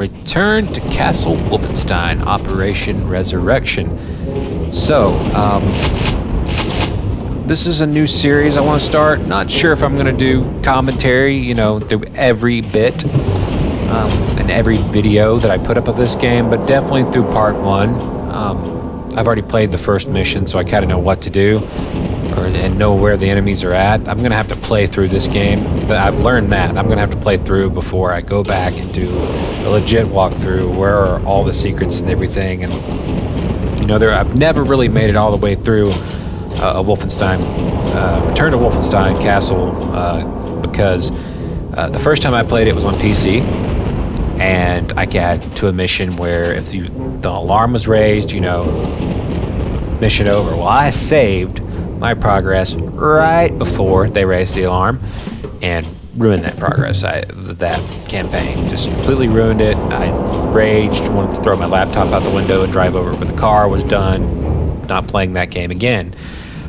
Return to Castle Wolfenstein, Operation Resurrection. So, this is a new series I want to start. Not sure if I'm going to do commentary, you know, through every bit and every video that I put up of this game, but definitely through part one. I've already played the first mission, so I kind of know what to do and know where the enemies are at. I'm going to have to play through this game. I've learned that. I'm going to have to play through before I go back and do a legit walkthrough. Where are all the secrets and everything? And, you know, I've never really made it all the way through a Wolfenstein, Return to Wolfenstein Castle, because the first time I played it was on PC, and I got to a mission where if the alarm was raised, you know, mission over. Well, I saved my progress right before they raised the alarm and ruined that progress. That campaign just completely ruined it. I raged, wanted to throw my laptop out the window and drive over, but the car was done. Not playing that game again.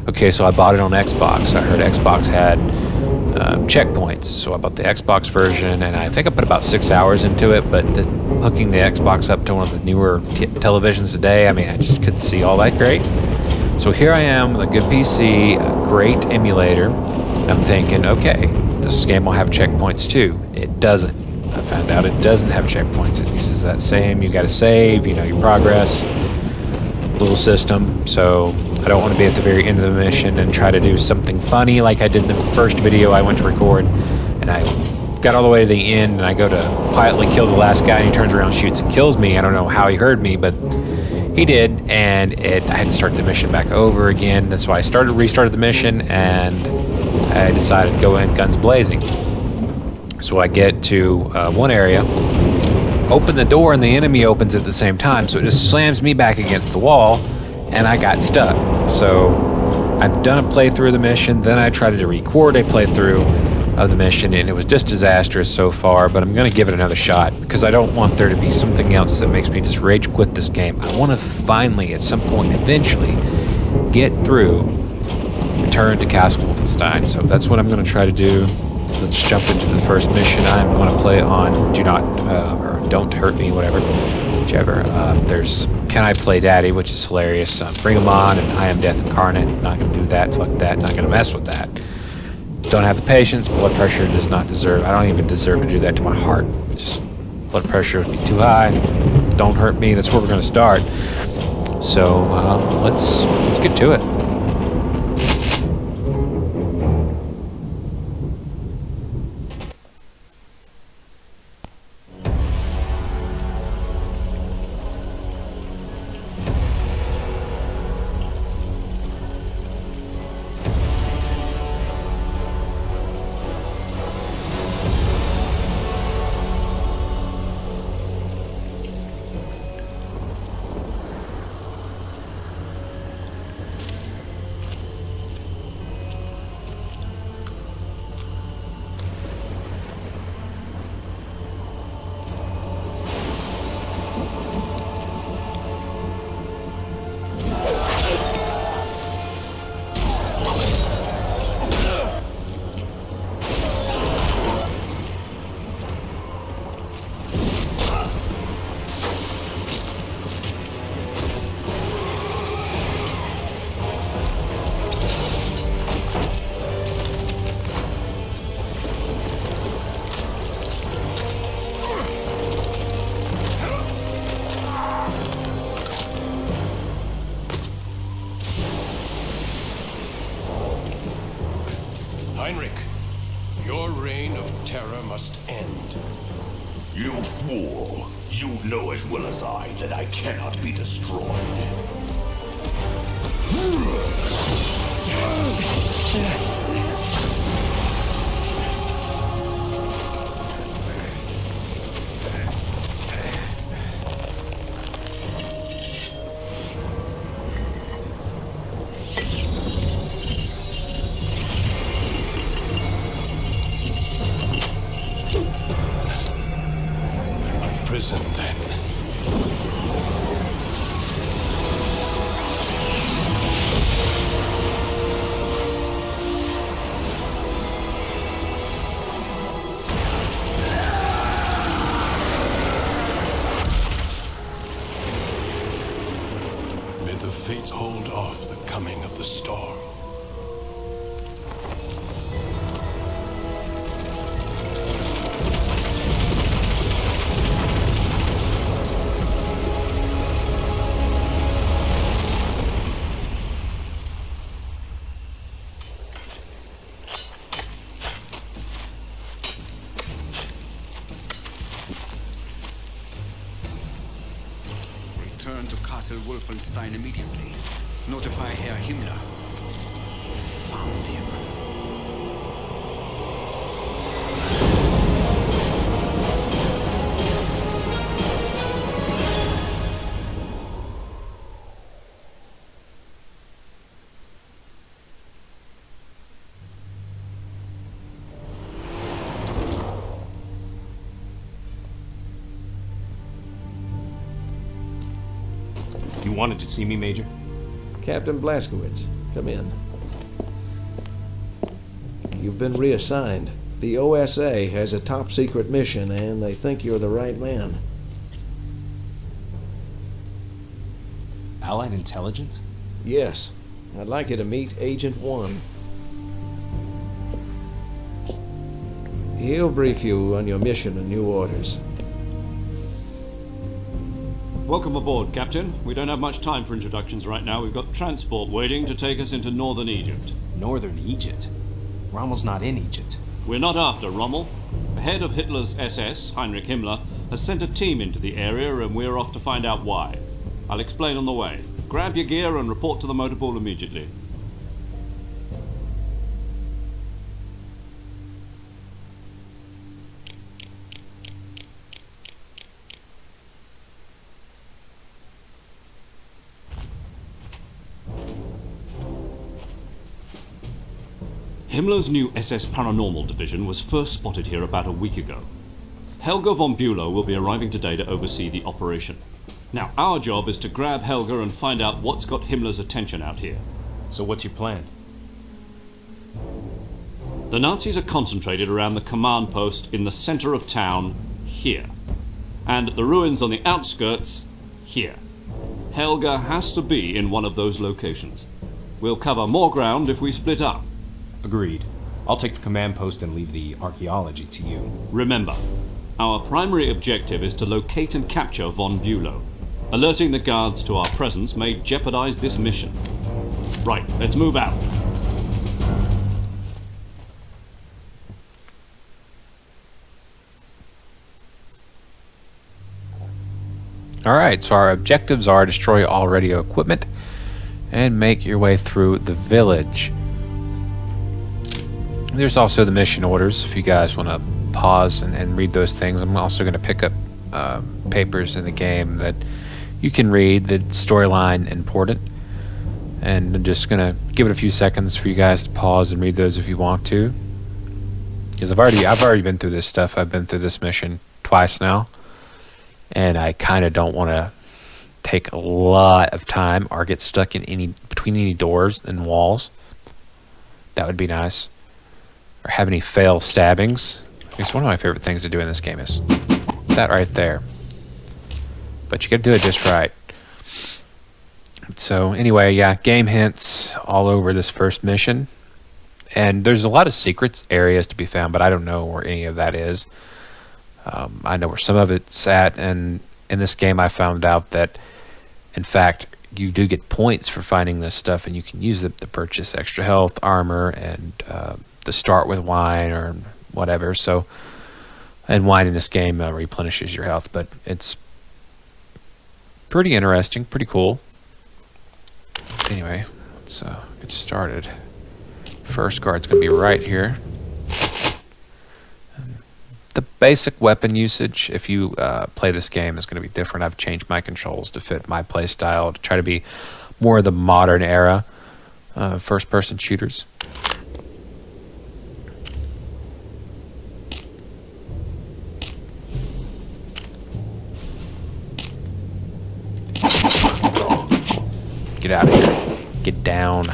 Okay, so I bought it on Xbox. I heard Xbox had checkpoints, so I bought the Xbox version, and I think I put about 6 hours into it, but hooking the Xbox up to one of the newer televisions today, I mean, I just couldn't see all that great. So here I am with a good PC, a great emulator, and I'm thinking, okay, this game will have checkpoints too. It doesn't. I found out it doesn't have checkpoints. It uses that same, you gotta save, you know, your progress little system. So I don't want to be at the very end of the mission and try to do something funny like I did in the first video I went to record, and I got all the way to the end and I go to quietly kill the last guy and he turns around, shoots and kills me. I don't know how he heard me, but he did, and I had to start the mission back over again. That's why I restarted the mission, and I decided to go in guns blazing. So I get to one area, open the door, and the enemy opens at the same time, so it just slams me back against the wall, and I got stuck. So I've done a playthrough of the mission, then I tried to record a playthrough of the mission, and it was just disastrous so far, but I'm going to give it another shot, because I don't want there to be something else that makes me just rage quit this game. I want to finally, at some point, eventually, get through Return to Castle Wolfenstein, so that's what I'm going to try to do. Let's jump into the first mission. I'm going to play on Do Not, or Don't Hurt Me, whatever, whichever. There's Can I Play Daddy, which is hilarious. Bring 'em On, and I Am Death Incarnate. Not going to do that, fuck that, not going to mess with that. Don't have the patience, blood pressure does not deserve, I don't even deserve to do that to my heart. Just, blood pressure would be too high. Don't hurt me, that's where we're going to start. So, let's get to it. Heinrich, your reign of terror must end. You fool! You know as well as I that I cannot be destroyed. Prison, then. hold off the coming of the storm. Return to Castle Wolfenstein immediately. Notify Herr Himmler. We found him. You wanted to see me, Major? Captain Blazkowicz, come in. You've been reassigned. The OSA has a top-secret mission, and they think you're the right man. Allied intelligence? Yes. I'd like you to meet Agent 1. He'll brief you on your mission and new orders. Welcome aboard, Captain. We don't have much time for introductions right now. We've got transport waiting to take us into northern Egypt. Northern Egypt? Rommel's not in Egypt. We're not after Rommel. The head of Hitler's SS, Heinrich Himmler, has sent a team into the area, and we're off to find out why. I'll explain on the way. Grab your gear and report to the motor pool immediately. Himmler's new SS Paranormal Division was first spotted here about a week ago. Helga von Bülow will be arriving today to oversee the operation. Now, our job is to grab Helga and find out what's got Himmler's attention out here. So what's your plan? The Nazis are concentrated around the command post in the center of town, here. And the ruins on the outskirts, here. Helga has to be in one of those locations. We'll cover more ground if we split up. Agreed. I'll take the command post and leave the archaeology to you. Remember, our primary objective is to locate and capture von Bülow. Alerting the guards to our presence may jeopardize this mission. Right, let's move out. Alright, so our objectives are destroy all radio equipment and make your way through the village. There's also the mission orders if you guys want to pause and read those things. I'm also going to pick up papers in the game that you can read, the storyline important. And I'm just going to give it a few seconds for you guys to pause and read those if you want to. Because I've already been through this stuff. I've been through this mission twice now. And I kind of don't want to take a lot of time or get stuck in between any doors and walls. That would be nice. Or have any fail stabbings. I guess one of my favorite things to do in this game is that right there. But you gotta do it just right. So anyway, yeah, game hints all over this first mission. And there's a lot of secrets areas to be found, but I don't know where any of that is. I know where some of it's at, and in this game I found out that, in fact, you do get points for finding this stuff, and you can use them to purchase extra health, armor, and to start with wine or whatever. So, and wine in this game replenishes your health, but it's pretty interesting, pretty cool. Anyway, let's get started. First guard's gonna be right here. The basic weapon usage, if you play this game, is going to be different. I've changed my controls to fit my play style to try to be more of the modern era first-person shooters. Get out of here. Get down.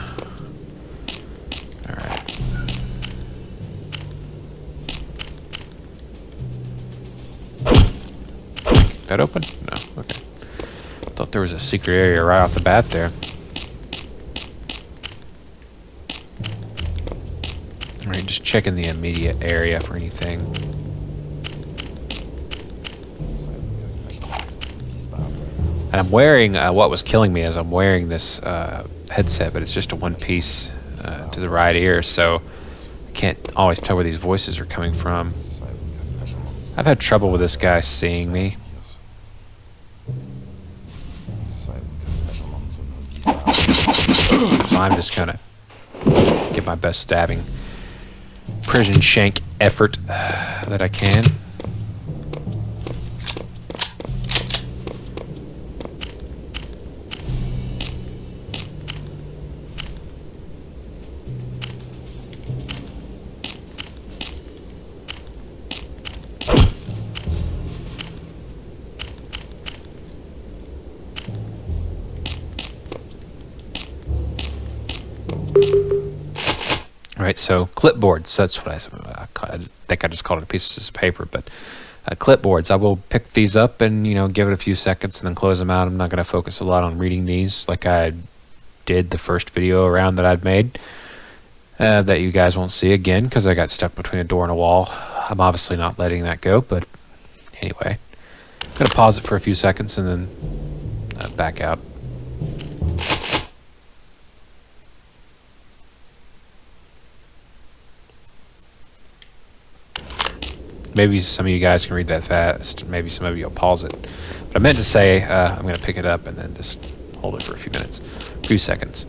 Alright. That open? No. Okay. Thought there was a secret area right off the bat there. checking the immediate area for anything. And I'm wearing, what was killing me is I'm wearing this headset, but it's just a one piece to the right ear, so I can't always tell where these voices are coming from. I've had trouble with this guy seeing me. So I'm just gonna get my best stabbing prison shank effort that I can. Right, so clipboards, that's what I think I just called it a piece of paper, but clipboards, I will pick these up and, you know, give it a few seconds and then close them out. I'm not going to focus a lot on reading these like I did the first video around that I'd made that you guys won't see again because I got stuck between a door and a wall. I'm obviously not letting that go, but anyway, I'm going to pause it for a few seconds and then back out. Maybe some of you guys can read that fast. Maybe some of you will pause it. But I meant to say I'm going to pick it up and then just hold it for a few minutes, a few seconds.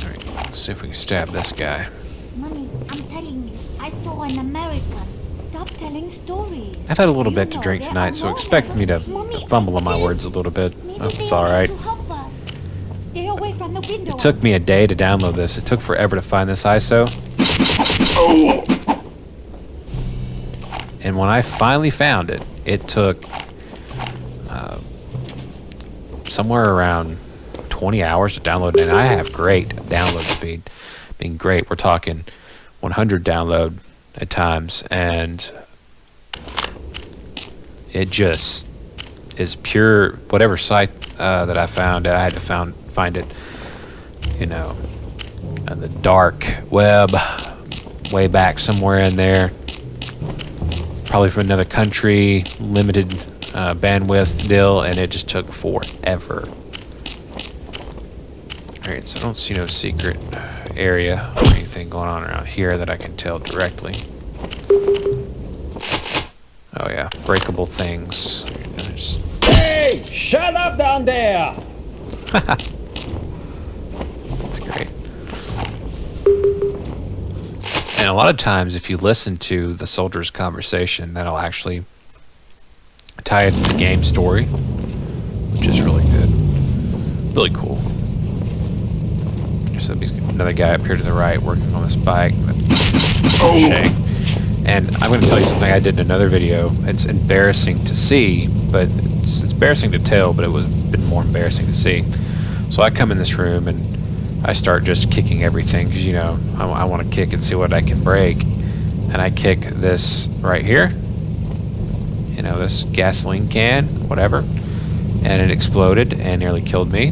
All right, let's see if we can stab this guy. Mommy, I'm telling you, I saw an American. Stop telling stories. I've had a little bit to drink tonight, so expect me to fumble on my words a little bit. Oh, it's all right. It took me a day to download this. It took forever to find this ISO. And when I finally found it, it took somewhere around 20 hours to download, and I have great download speed. Being great, we're talking 100 download at times, and it just is pure. Whatever site that I found, I had to find it, you know, on the dark web, way back somewhere in there, probably from another country, limited bandwidth deal, and it just took forever. Alright, so I don't see no secret area or anything going on around here that I can tell directly. Oh yeah, breakable things. Hey, shut up down there! That's great. And a lot of times, if you listen to the soldier's conversation, that'll actually tie it to the game story, which is really good. Really cool. There's another guy up here to the right working on this bike. And I'm going to tell you something I did in another video. It's embarrassing to see, but it's embarrassing to tell, but it was a bit more embarrassing to see. So I come in this room and I start just kicking everything because, you know, I want to kick and see what I can break. And I kick this right here, you know, this gasoline can, whatever, and it exploded and nearly killed me.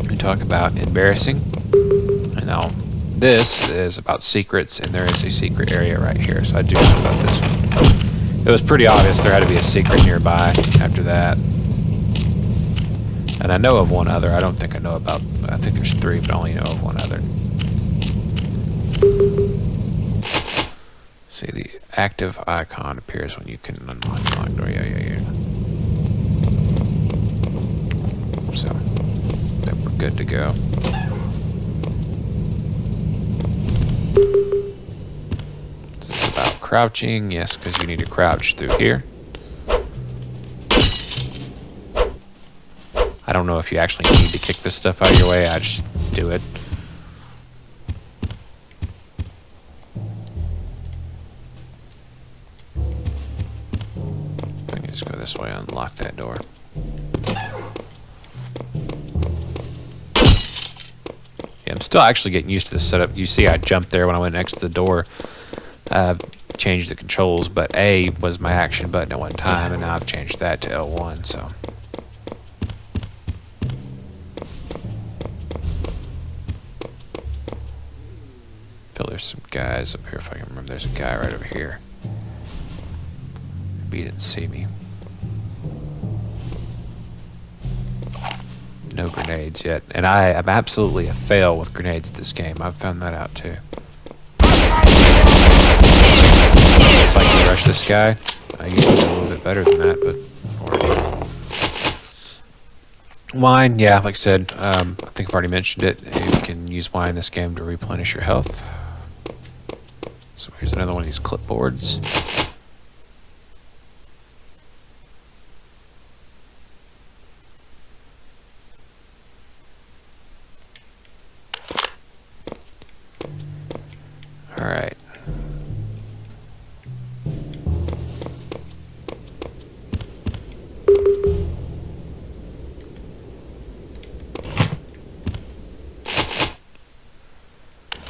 We talk about embarrassing. And now this is about secrets, and there is a secret area right here, so I do know about this one. It was pretty obvious there had to be a secret nearby after that. And I know of one other. I don't think I know about... I think there's 3, but I only know of one other. See, the active icon appears when you can unlock the door. Yeah. So, I think we're good to go. This is about crouching. Yes, because you need to crouch through here. I don't know if you actually need to kick this stuff out of your way. I just do it. I can just go this way and unlock that door. Yeah, I'm still actually getting used to this setup. You see I jumped there when I went next to the door. Changed the controls, but A was my action button at one time, and now I've changed that to L1, so... there's some guys up here if I can remember. There's a guy right over here. Maybe he didn't see me. No grenades yet. And I'm absolutely a fail with grenades this game. I've found that out too. Just like to rush this guy. I usually do a little bit better than that, but wine, yeah, like I said, I think I've already mentioned it. You can use wine in this game to replenish your health. So here's another one of these clipboards. Alright.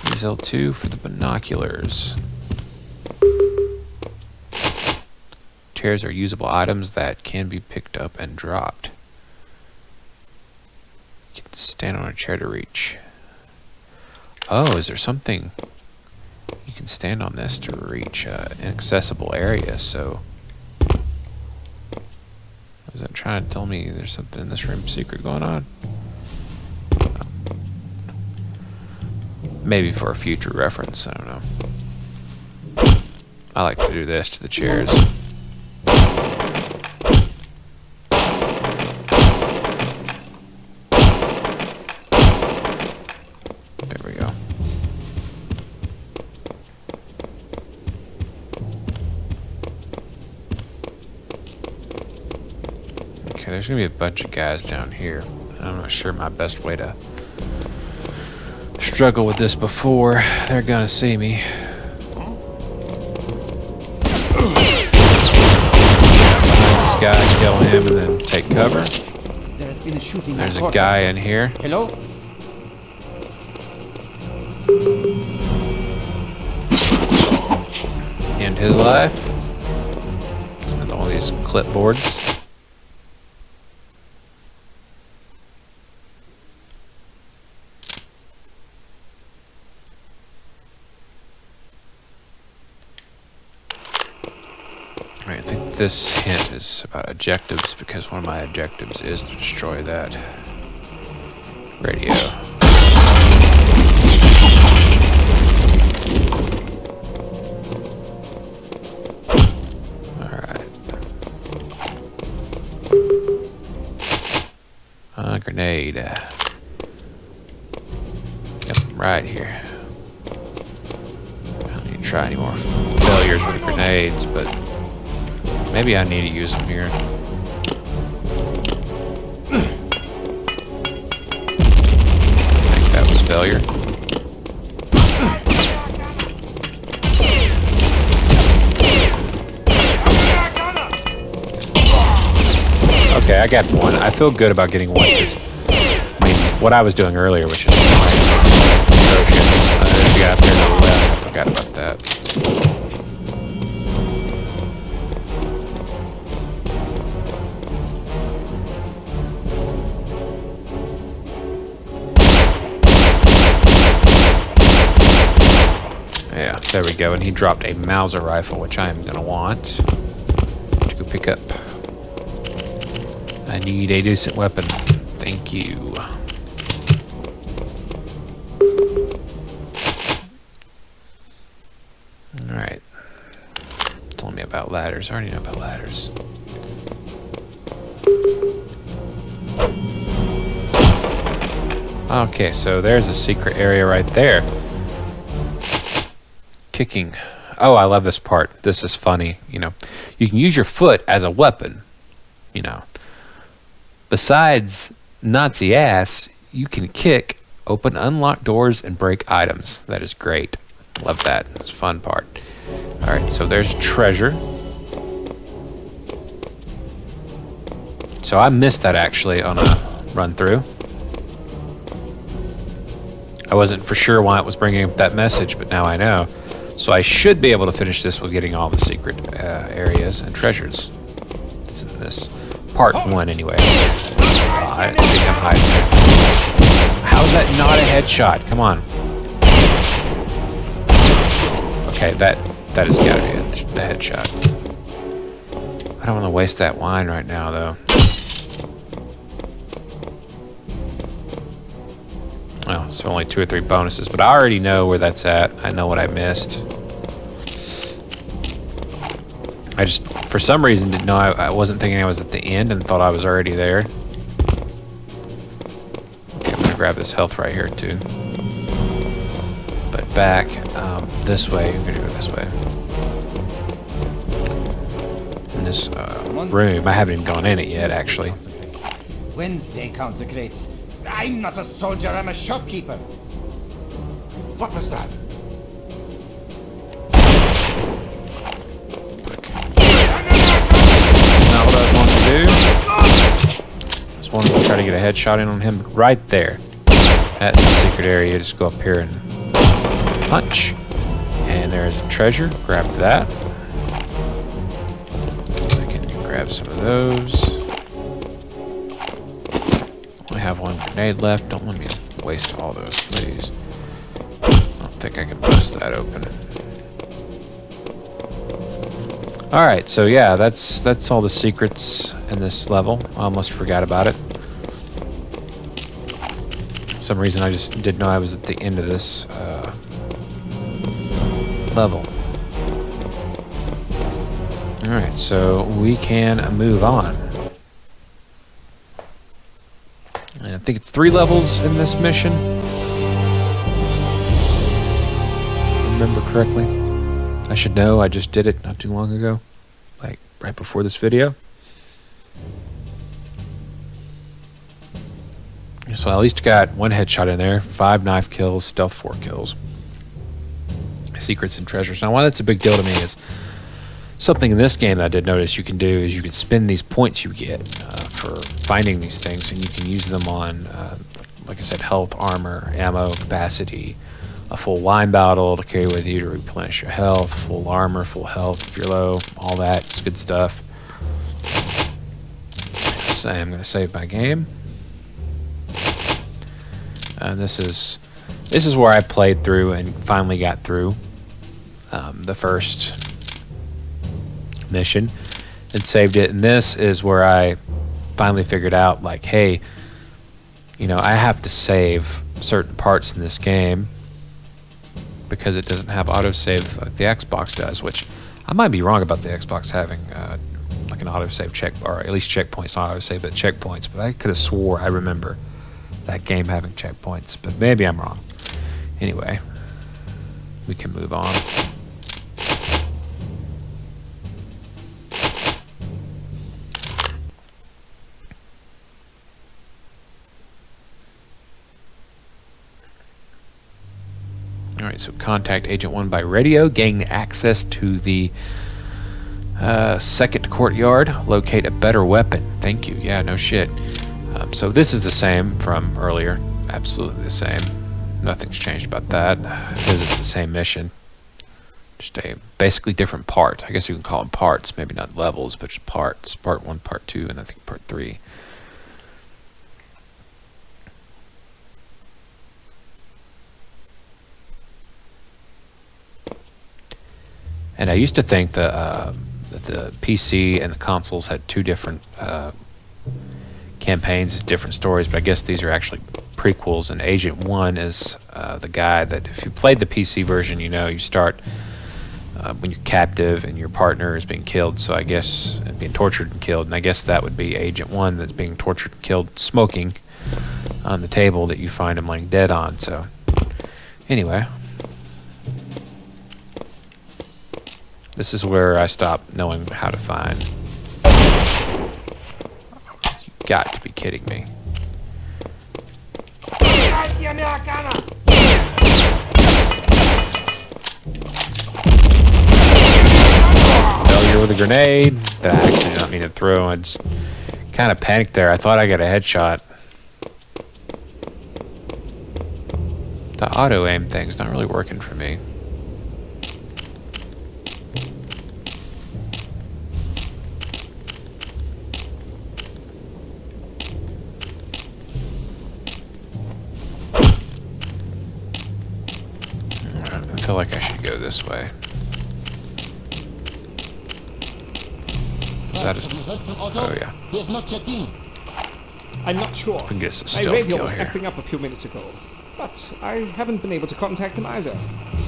Use L2 for the binoculars. Chairs are usable items that can be picked up and dropped. You can stand on a chair to reach. Oh, is there something? You can stand on this to reach an inaccessible area, so... Was that trying to tell me there's something in this room secret going on? Oh. Maybe for a future reference, I don't know. I like to do this to the chairs. There we go. Okay, there's gonna be a bunch of guys down here. I'm not sure my best way to struggle with this before they're gonna see me. Behind this guy, kill him, and then take cover. There has been a shooting. There's a guy in here. Hello? End his life. It's another one of these clipboards. Alright, I think this hint is about objectives because one of my objectives is to destroy that radio. Grenade. Yep, right here. I don't need to try any more failures with the grenades, but maybe I need to use them here. I think that was failure. Okay, I got one. I feel good about getting one. I mean, what I was doing earlier, which is atrocious. There's a guy up there to the left. I forgot about that. Yeah, there we go. And he dropped a Mauser rifle, which I am going to want to go pick up. I need a decent weapon. Thank you. Alright. Told me about ladders. I already know about ladders. Okay, so there's a secret area right there. Kicking. Oh, I love this part. This is funny. You know, you can use your foot as a weapon. You know. Besides Nazi ass, you can kick, open unlocked doors, and break items. That is great. Love that. It's a fun part. Alright, so there's treasure. So I missed that actually on a run through. I wasn't for sure why it was bringing up that message, but now I know. So I should be able to finish this with getting all the secret areas and treasures. It's in this. Part 1 anyway. Oh, I didn't see him hiding. How is that not a headshot? Come on. Okay, that has got to be the headshot. I don't want to waste that wine right now, though. Well, so only 2 or 3 bonuses, but I already know where that's at. I know what I missed. I just, for some reason, didn't know. I wasn't thinking I was at the end and thought I was already there. Okay, I'm gonna grab this health right here too. But back this way. We're gonna go this way. In this room, I haven't even gone in it yet, actually. Wednesday consecrates. I'm not a soldier, I'm a shopkeeper. What was that? Not what I was wanting to do. Just wanted to try to get a headshot in on him right there. That's the secret area. Just go up here and punch. And there's a treasure. Grab that. I can grab some of those. Only have 1 grenade left. Don't let me waste all those, please. I don't think I can bust that open. Alright, so yeah, that's all the secrets in this level. I almost forgot about it. For some reason I just didn't know I was at the end of this level. Alright, so we can move on. And I think it's 3 levels in this mission. If I remember correctly. I should know, I just did it not too long ago. Like, right before this video. So I at least got 1 headshot in there. 5 knife kills, stealth 4 kills. Secrets and treasures. Now, why that's a big deal to me is something in this game that I did notice you can do is you can spend these points you get for finding these things, and you can use them on, like I said, health, armor, ammo, capacity, a full wine bottle to carry with you to replenish your health, full armor, full health if you're low, all that. It's good stuff. So I'm going to save my game. And this is where I played through and finally got through the first mission and saved it. And this is where I finally figured out, like, hey, you know, I have to save certain parts in this game because it doesn't have autosave like the Xbox does, which I might be wrong about the Xbox having like an autosave check, or at least checkpoints, not autosave, but checkpoints. But I could have swore I remember that game having checkpoints, but maybe I'm wrong. Anyway, we can move on. Alright, so contact Agent 1 by radio, gain access to the second courtyard, locate a better weapon. Thank you. Yeah, no shit. So this is the same from earlier. Absolutely the same. Nothing's changed about that because it's the same mission. Just a basically different part. I guess you can call them parts. Maybe not levels, but just parts. Part 1, Part 2, and I think Part 3. And I used to think that the PC and the consoles had 2 different campaigns, different stories, but I guess these are actually prequels. And Agent 1 is the guy that, if you played the PC version, you know, you start when you're captive and your partner is being killed, so I guess being tortured and killed, and I guess that would be Agent 1 that's being tortured and killed, smoking on the table that you find him laying dead on. So anyway, this is where I stopped knowing how to find. You got to be kidding me. Failure with a grenade that I actually did not mean to throw. I just kind of panicked there. I thought I got a headshot. The auto aim thing's not really working for me. I feel like I should go this way. Is that it? Oh, yeah. He is not yet in. I'm not sure. I think this is My stealth radio kill was here. acting up a few minutes ago, but I haven't been able to contact him either.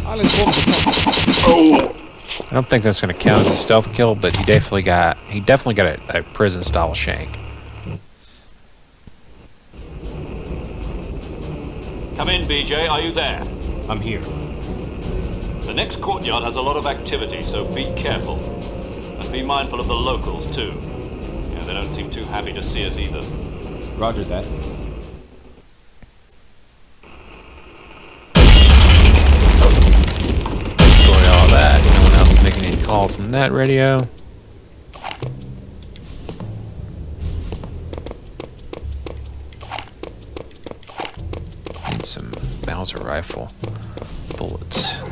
I'll inform the I don't think that's going to count as a stealth kill, but he definitely got a prison style shank. Come in, BJ. Are you there? I'm here. The next courtyard has a lot of activity, so be careful. And be mindful of the locals, too. Yeah, they don't seem too happy to see us either. Roger that. Destroy all that. No one else making any calls on that radio. Need some Mauser rifle bullets.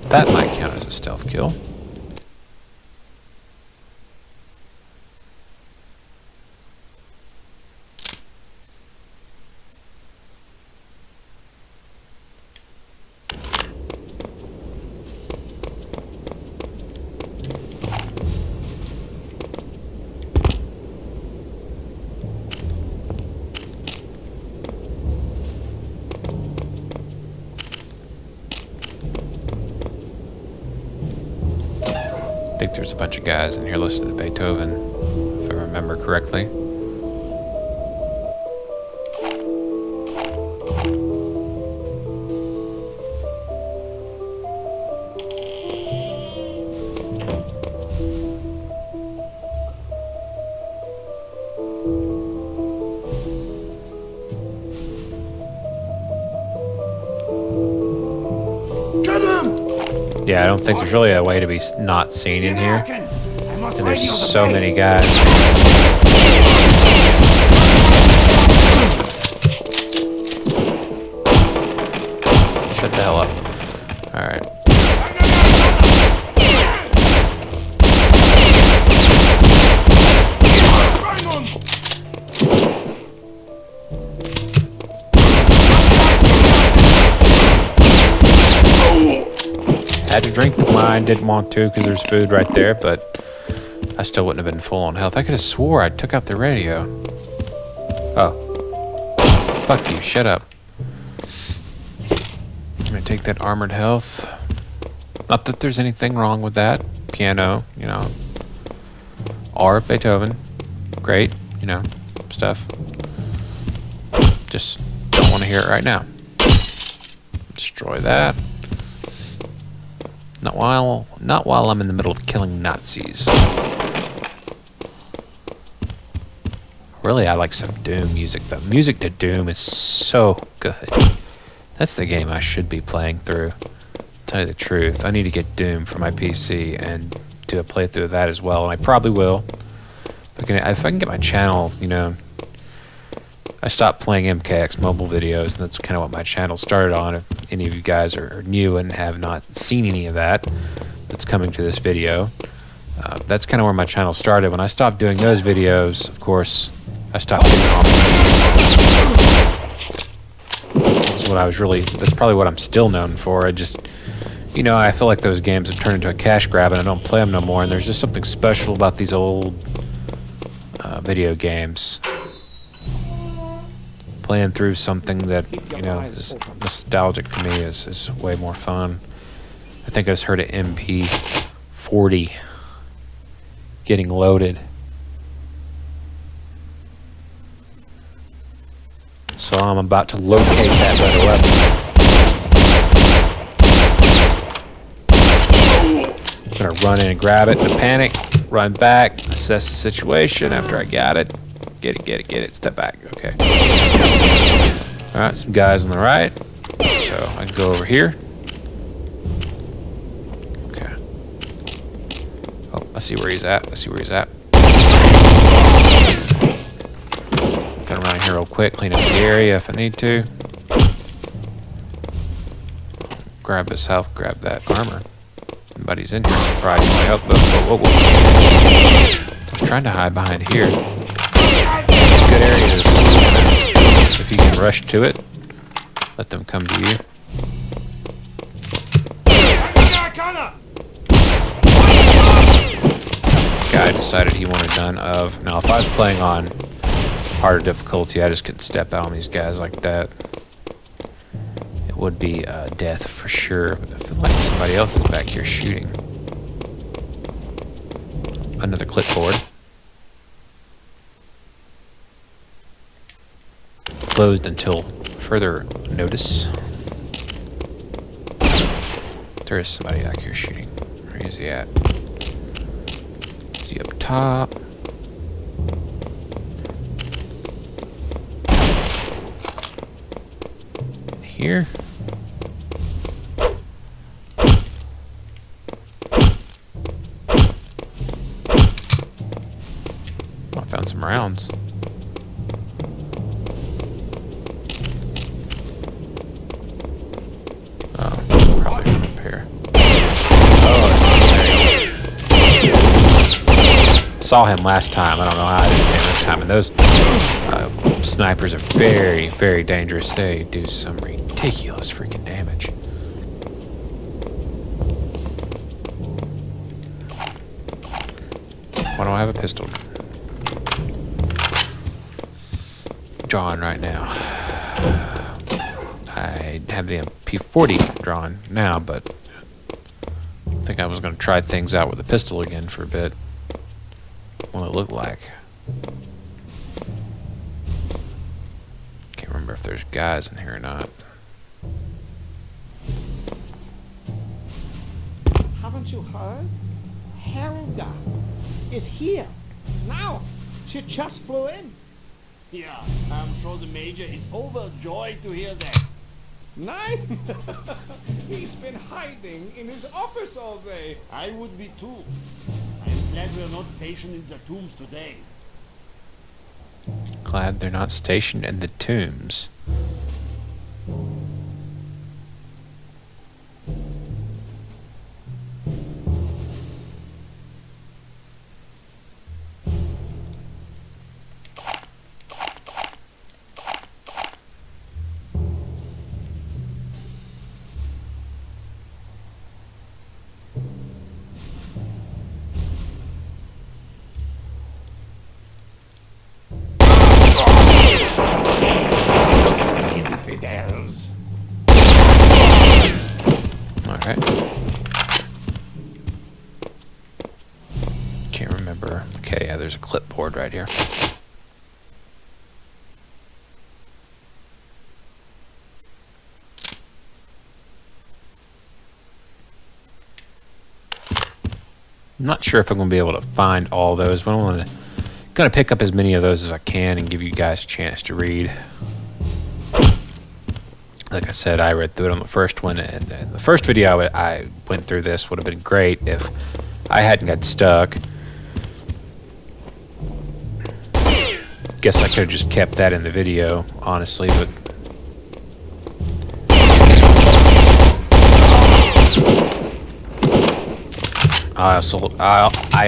That might count as a stealth kill. I think there's a bunch of guys in here listening to Beethoven, if I remember correctly. Yeah, I don't think there's really a way to be not seen in here. And there's so many guys. Shut the hell up. Alright. Had to drink the wine, didn't want to because there's food right there, but I still wouldn't have been full on health. I could have swore I took out the radio. Oh. Fuck you, shut up. I'm gonna take that armored health. Not that there's anything wrong with that. Piano, you know. Or Beethoven. Great, you know, stuff. Just don't want to hear it right now. Destroy that. Not while I'm in the middle of killing Nazis. Really, I like some Doom music. The music to Doom is so good. That's the game I should be playing through. Tell you the truth, I need to get Doom for my PC and do a playthrough of that as well, and I probably will. If I can get my channel, you know, I stopped playing MKX mobile videos, and that's kind of what my channel started on. If any of you guys are new and have not seen any of that, that's coming to this video. That's kind of where my channel started. When I stopped doing those videos, of course, I stopped getting on. That's what I was really. That's probably what I'm still known for. I just, you know, I feel like those games have turned into a cash grab, and I don't play them no more. And there's just something special about these old video games. Playing through something that, you know, is nostalgic to me is way more fun. I think I just heard an MP40 getting loaded. So I'm about to locate that better weapon. I'm gonna run in and grab it in a panic, run back, assess the situation after I got it. Get it, step back, okay. Alright, some guys on the right. So I can go over here. Okay. Oh, I see where he's at. Gonna run in here real quick, clean up the area if I need to. Grab this health, grab that armor. Somebody's in here, surprisingly. Oh, whoa. I was trying to hide behind here. Good area to if you can rush to it, let them come to you. Guy decided he wanted none of. Now, if I was playing on harder difficulty, I just couldn't step out on these guys like that. It would be death for sure. But I feel like somebody else is back here shooting. Another clipboard. Closed until further notice. There is somebody back here shooting. Where is he at? Is he up top? Here? Oh, I found some rounds. Oh, probably from up here. Saw him last time. I don't know how I didn't see him this time. And those snipers are very, very dangerous. They do some ridiculous freaking damage. Why don't I have a pistol drawn right now? I have the MP40 drawn now, but I think I was going to try things out with a pistol again for a bit. What it looked like. Can't remember if there's guys in here or not. Haven't you heard? Helga is here. Now. She just flew in. Yeah, I'm sure the Major is overjoyed to hear that. Nice. He's been hiding in his office all day. I would be too. I'm glad we're not stationed in the tombs today. Glad they're not stationed in the tombs. Alright. Can't remember. Okay, yeah, there's a clipboard right here. I'm not sure if I'm going to be able to find all those, but I want to kind of pick up as many of those as I can and give you guys a chance to read. Like I said, I read through it on the first one, and the first video I went through this would have been great if I hadn't got stuck. Guess I could have just kept that in the video, honestly, but I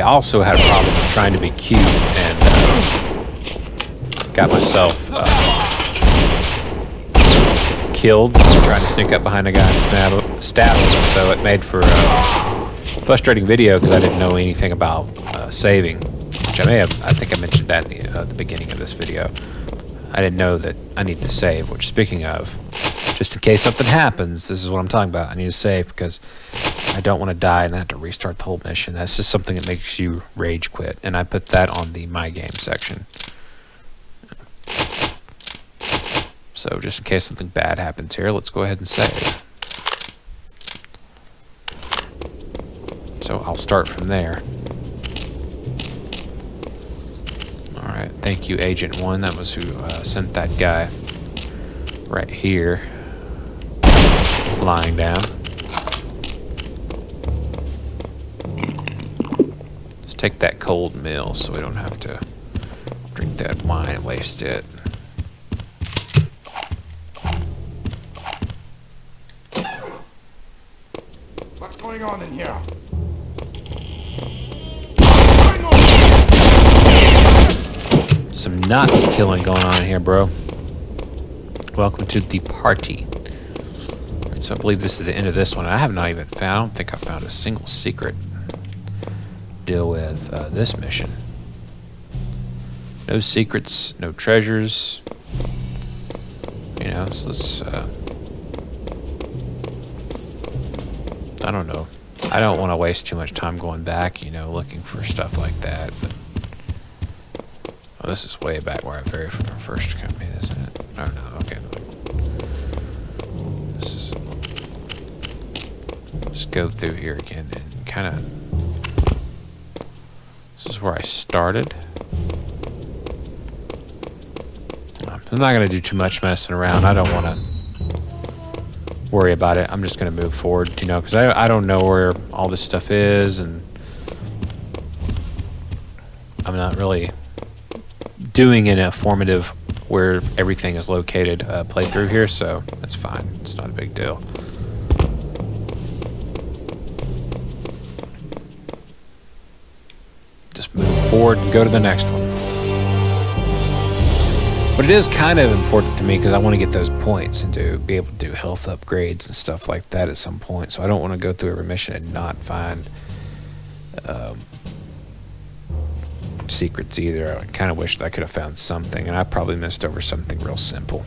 also had a problem trying to be cute and got myself killed trying to sneak up behind a guy and stab him, so it made for a frustrating video because I didn't know anything about saving, which I think I mentioned that at the beginning of this video. I didn't know that I need to save, which, speaking of, just in case something happens, this is what I'm talking about. I need to save because I don't want to die and then have to restart the whole mission. That's just something that makes you rage quit, and I put that on the My Game section. So just in case something bad happens here, let's go ahead and save. So I'll start from there. Alright, thank you, Agent 1. That was who sent that guy right here. Flying down. Let's take that cold meal so we don't have to drink that wine and waste it. What's going on in here? Some Nazi killing going on in here, bro. Welcome to the party. Alright, so I believe this is the end of this one. I have not even found, I don't think I found a single secret deal with this mission. No secrets, no treasures. You know, so let's, I don't know. I don't want to waste too much time going back, you know, looking for stuff like that. But, oh, this is way back where I very first came in, isn't it? Oh, no, okay. This is... Just go through here again and kind of... This is where I started. I'm not going to do too much messing around. I don't want to worry about it. I'm just going to move forward, you know, because I don't know where all this stuff is, and I'm not really doing an informative where everything is located playthrough here, so that's fine. It's not a big deal. Just move forward and go to the next one. But it is kind of important to me because I want to get those points and to be able to do health upgrades and stuff like that at some point. So I don't want to go through every mission and not find secrets either. I kind of wish that I could have found something, and I probably missed over something real simple.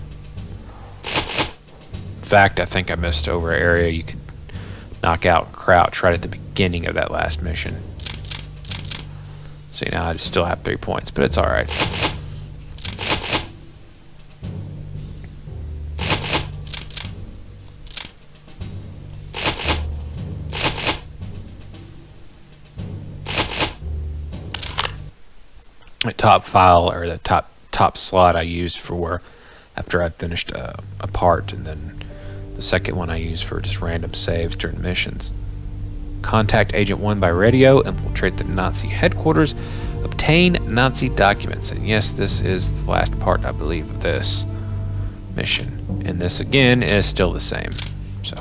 In fact, I think I missed over an area you could knock out Crouch right at the beginning of that last mission. See, now I still have 3 points, but it's alright. My top file, or the top slot I used for after I finished a part, and then the second one I used for just random saves during missions. Contact Agent 1 by radio, infiltrate the Nazi headquarters, obtain Nazi documents. And yes, this is the last part, I believe, of this mission. And this again is still the same. So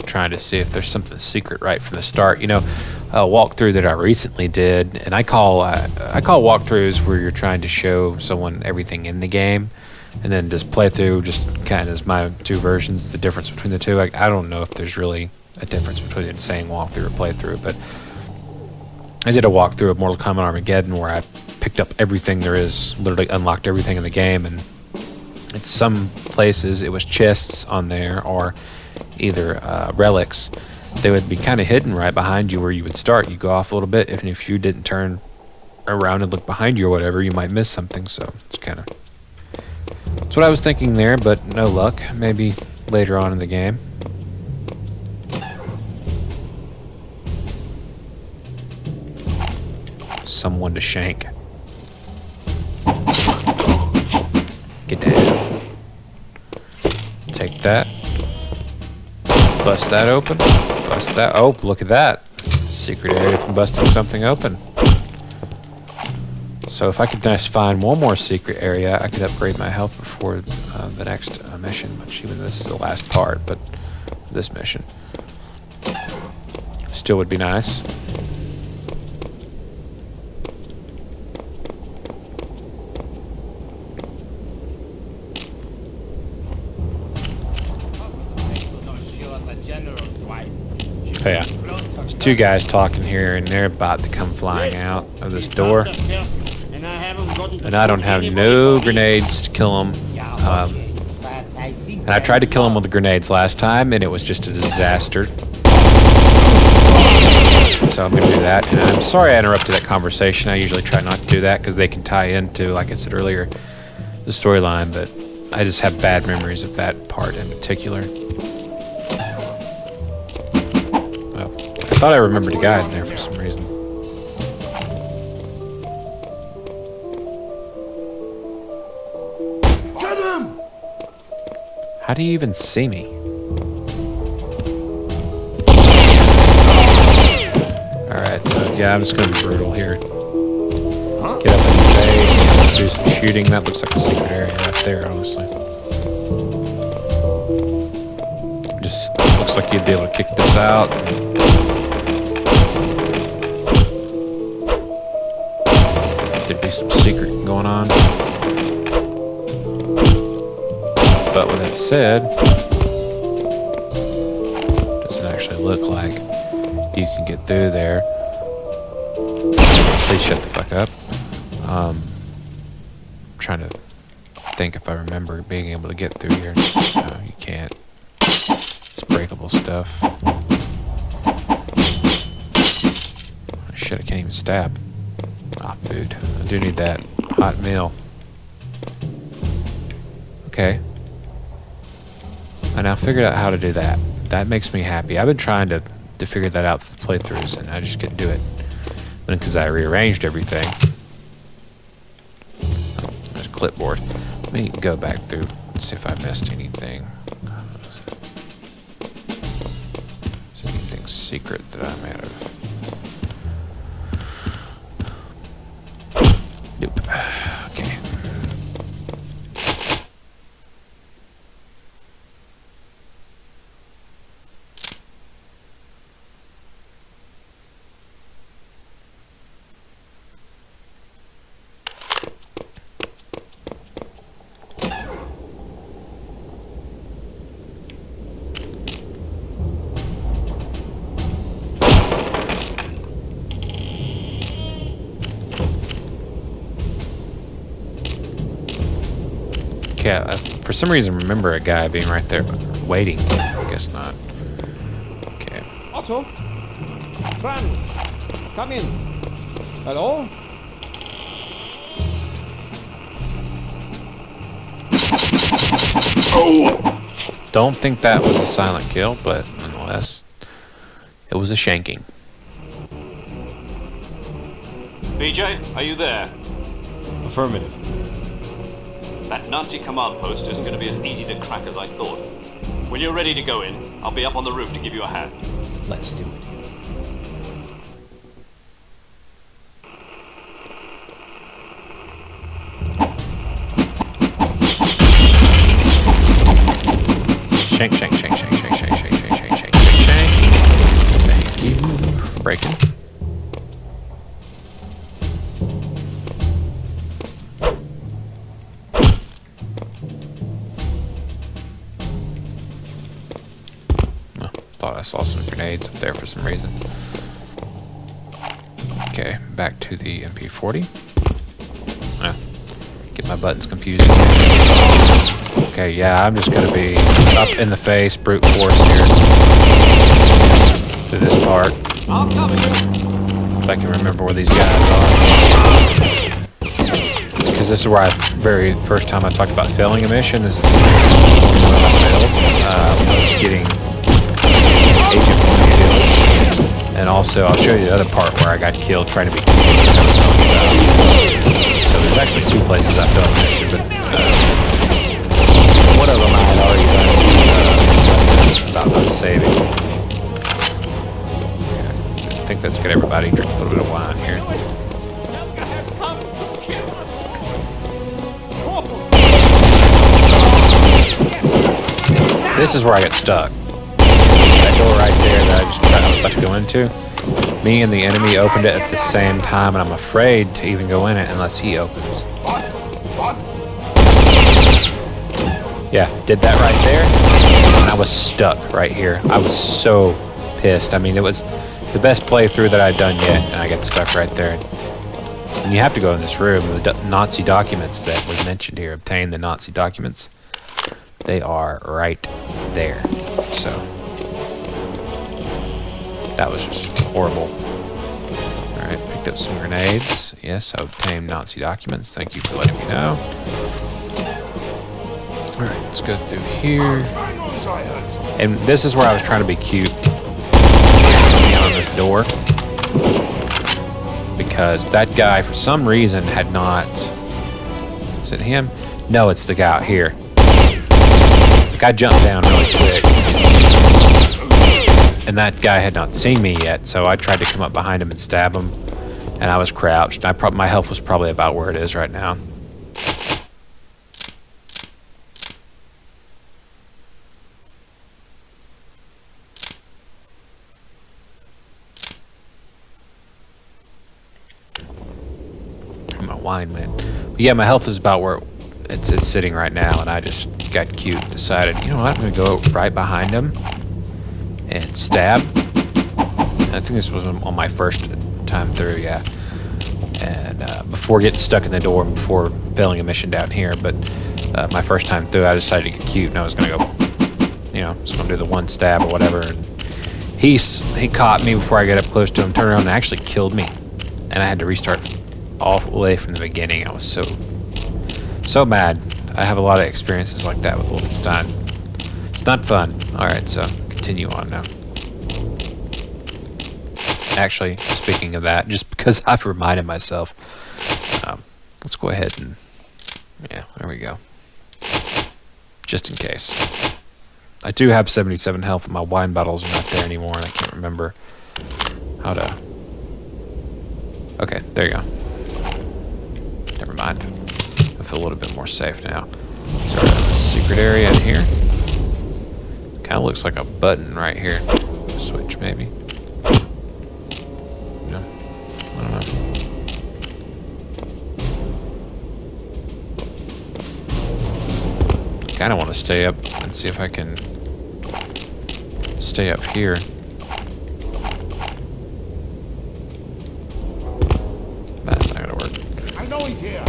trying to see if there's something secret right from the start. You know, a walkthrough that I recently did, and I call walkthroughs where you're trying to show someone everything in the game, and then just play through, just kind of as my two versions, the difference between the two. I don't know if there's really a difference between saying walkthrough or playthrough, but I did a walkthrough of Mortal Kombat Armageddon where I picked up everything there is, literally unlocked everything in the game, and in some places it was chests on there, or either relics. They would be kind of hidden right behind you where you would start. You go off a little bit, and if you didn't turn around and look behind you or whatever, you might miss something. So it's kind of, that's what I was thinking there, but no luck. Maybe later on in the game. Someone to shank. Get down. Take that. Bust that open. Bust that. Oh, look at that. Secret area from busting something open. So if I could just find one more secret area, I could upgrade my health before the next mission, which even this is the last part, but this mission still would be nice. Oh yeah, there's two guys talking here, and they're about to come flying out of this door. And I don't have no grenades to kill them. And I tried to kill them with the grenades last time, and it was just a disaster. So I'm going to do that. And I'm sorry I interrupted that conversation. I usually try not to do that because they can tie into, like I said earlier, the storyline. But I just have bad memories of that part in particular. I thought I remembered a guy in there for some reason. Get him! How do you even see me? Yeah, I'm just gonna be brutal here. Get up in your face, do some shooting. That looks like a secret area right there, honestly. Just looks like you'd be able to kick this out. There'd be some secret going on. But with that said, doesn't actually look like you can get through there. Please shut the fuck up. I'm trying to think if I remember being able to get through here. No, you can't. It's breakable stuff. Shit, I can't even stab. Ah, food. I do need that hot meal. Okay. I now figured out how to do that. That makes me happy. I've been trying to figure that out through the playthroughs, and I just couldn't do it. Then because I rearranged everything. Oh, there's a clipboard. Let me go back through and see if I missed anything. Is there anything secret that I may have? Nope. Okay. Yeah, I, for some reason, remember a guy being right there, but waiting. I guess not. Okay. Otto? Franz, come in. Hello? Don't think that was a silent kill, but nonetheless, it was a shanking. BJ, are you there? Affirmative. That Nazi command post isn't going to be as easy to crack as I thought. When you're ready to go in, I'll be up on the roof to give you a hand. Let's do it. Shank, shank, shank, shank, shank, shank, shank, shank, shank, shank, shank. Thank you for breaking. Oh, thought I saw some grenades up there for some reason. Okay, back to the MP40. Get my buttons confused. Okay, yeah, I'm just gonna be up in the face, brute force here. Through this part. If I can remember where these guys are. Because this is where very first time I talked about failing a mission. This is when I failed. I was getting Agent 1 killed. And also, I'll show you the other part where I got killed trying to be killed. So there's actually two places I failed a mission, but one of them I had already done about not saving. Yeah, I think that's good, everybody. Drink a little bit of wine here. This is where I get stuck. That door right there that I was about to go into. Me and the enemy opened it at the same time, and I'm afraid to even go in it unless he opens. Yeah, did that right there, and I was stuck right here. I was so pissed. I mean, it was the best playthrough that I'd done yet, and I got stuck right there. And you have to go in this room. The Nazi documents that was mentioned here, obtain the Nazi documents. They are right there. So that was just horrible. Alright, picked up some grenades. Yes, I obtained Nazi documents. Thank you for letting me know. Alright, let's go through here. And this is where I was trying to be cute on this door. Because that guy, for some reason, had not... Is it him? No, it's the guy out here. The guy jumped down really quick. and that guy had not seen me yet, so I tried to come up behind him and stab him, and I was crouched. My health was probably about where it is right now. My wine went. But yeah, my health is about where it's sitting right now, and I just got cute and decided, you know what, I'm going to go right behind him and stab. And I think this was on my first time through, yeah. And before getting stuck in the door, before failing a mission down here, but my first time through, I decided to get cute, and I was going to go, you know, just going to do the one stab or whatever. And he caught me before I got up close to him, turned around, and actually killed me. And I had to restart all the way from the beginning. I was so mad. I have a lot of experiences like that with Wolfenstein. It's not fun. Alright, so continue on now. Actually, speaking of that, just because I've reminded myself, let's go ahead and, yeah, there we go. Just in case. I do have 77 health, and my wine bottles are not there anymore, and I can't remember how to... Okay, there you go. Never mind. I feel a little bit more safe now. Is there a secret area in here? Kind of looks like a button right here. Switch, maybe. No, I don't know. Kind of want to stay up and see if I can stay up here. That's not gonna work. I know he's here.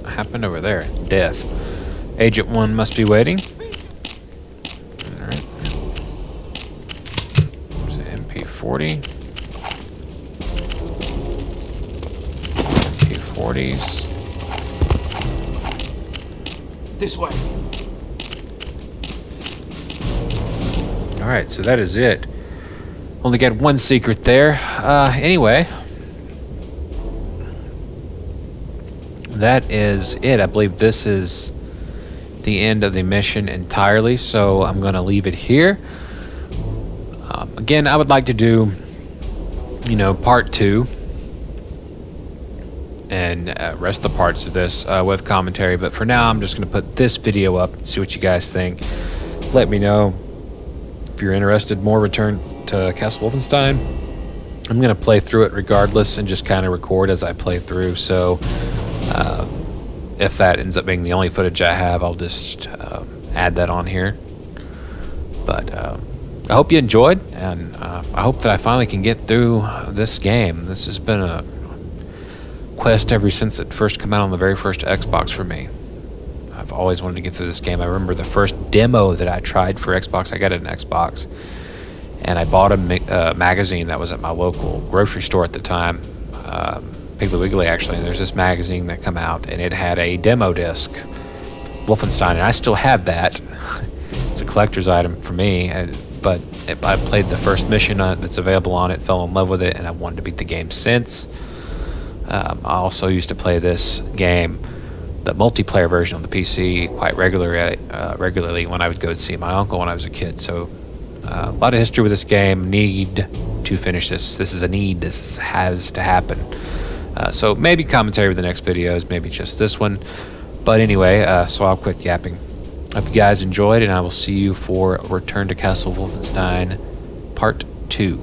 What happened over there? Death. Agent 1 must be waiting. Alright. There's an MP40. MP40s. This way. Alright, so that is it. Only got one secret there. Anyway. That is it. I believe this is the end of the mission entirely, so I'm going to leave it here. Again, I would like to do, you know, part 2 and rest of the parts of this with commentary, but for now I'm just going to put this video up and see what you guys think. Let me know if you're interested more return to Castle Wolfenstein. I'm going to play through it regardless and just kind of record as I play through, so if that ends up being the only footage I have, I'll just add that on here. But I hope you enjoyed, and I hope that I finally can get through this game. This has been a quest ever since it first came out on the very first Xbox for me. I've always wanted to get through this game. I remember the first demo that I tried for Xbox, I got an Xbox, and I bought a magazine that was at my local grocery store at the time, Piggly Wiggly actually, and there's this magazine that come out, and it had a demo disc, Wolfenstein, and I still have that. It's a collector's item for me, but I played the first mission that's available on it, fell in love with it, and I wanted to beat the game since. I also used to play this game, the multiplayer version on the PC, quite regularly when I would go and see my uncle when I was a kid. So a lot of history with this game. Need to finish this. This is a need. This has to happen. So maybe commentary with the next videos, maybe just this one. But anyway, so I'll quit yapping. Hope you guys enjoyed, and I will see you for Return to Castle Wolfenstein Part 2.